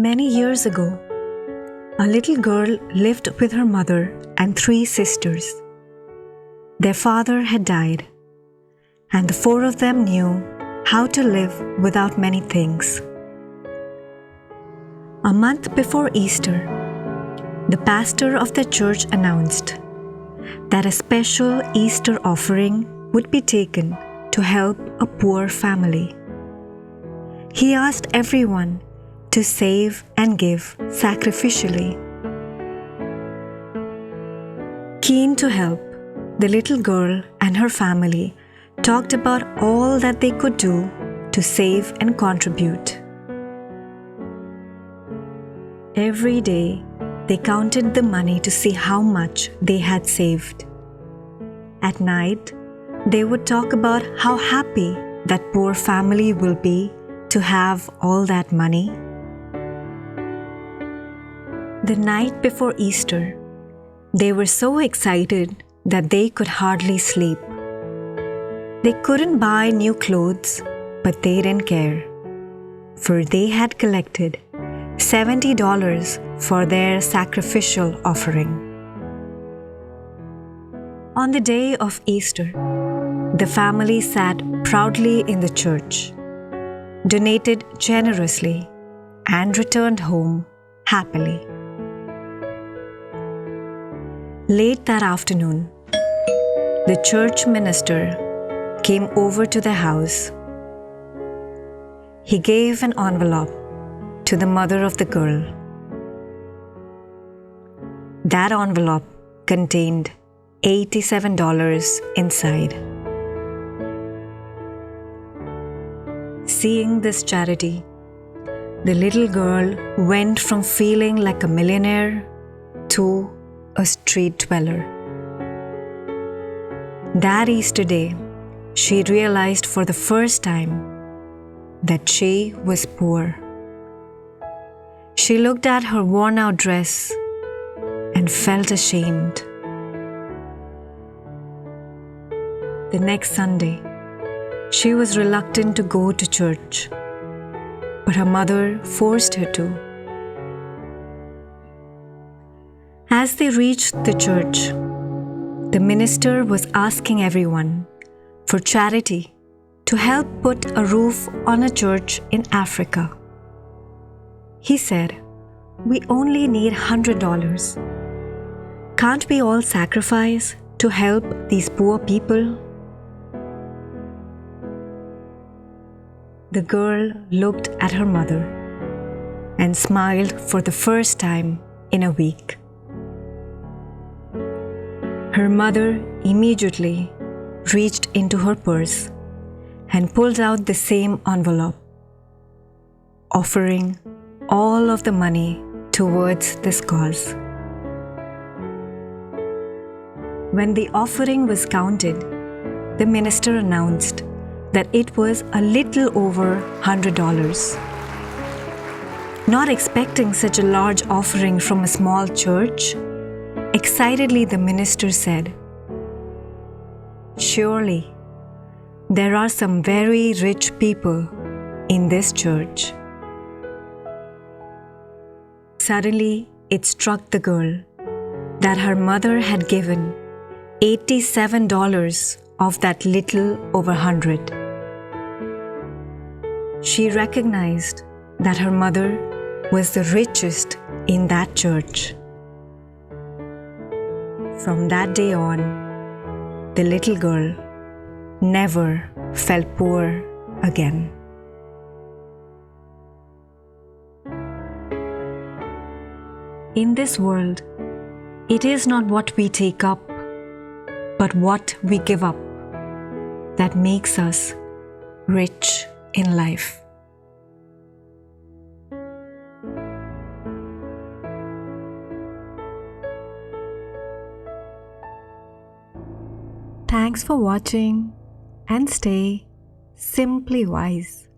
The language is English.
Many years ago, a little girl lived with her mother and 3 sisters. Their father had died, and the 4 of them knew how to live without many things. A month before Easter, the pastor of the church announced that a special Easter offering would be taken to help a poor family. He asked everyone to save and give sacrificially. Keen to help, the little girl and her family talked about all that they could do to save and contribute. Every day, they counted the money to see how much they had saved. At night, they would talk about how happy that poor family will be to have all that money. The night before Easter, they were so excited that they could hardly sleep. They couldn't buy new clothes, but they didn't care, for they had collected $70 for their sacrificial offering. On the day of Easter, the family sat proudly in the church, donated generously, and returned home happily. Late that afternoon, the church minister came over to the house. He gave an envelope to the mother of the girl. That envelope contained $87 inside. Seeing this charity, the little girl went from feeling like a millionaire to a street dweller. That Easter day, she realized for the first time that she was poor. She looked at her worn-out dress and felt ashamed. The next Sunday, she was reluctant to go to church, but her mother forced her to. As they reached the church, the minister was asking everyone for charity to help put a roof on a church in Africa. He said, "We only need $100. Can't we all sacrifice to help these poor people?" The girl looked at her mother and smiled for the first time in a week. Her mother immediately reached into her purse and pulled out the same envelope, offering all of the money towards this cause. When the offering was counted, the minister announced that it was a little over $100. Not expecting such a large offering from a small church, excitedly the minister said, "Surely, there are some very rich people in this church." Suddenly, it struck the girl that her mother had given $87 of that little over 100. She recognized that her mother was the richest in that church. From that day on, the little girl never felt poor again. In this world, it is not what we take up, but what we give up that makes us rich in life. Thanks for watching and stay simply wise.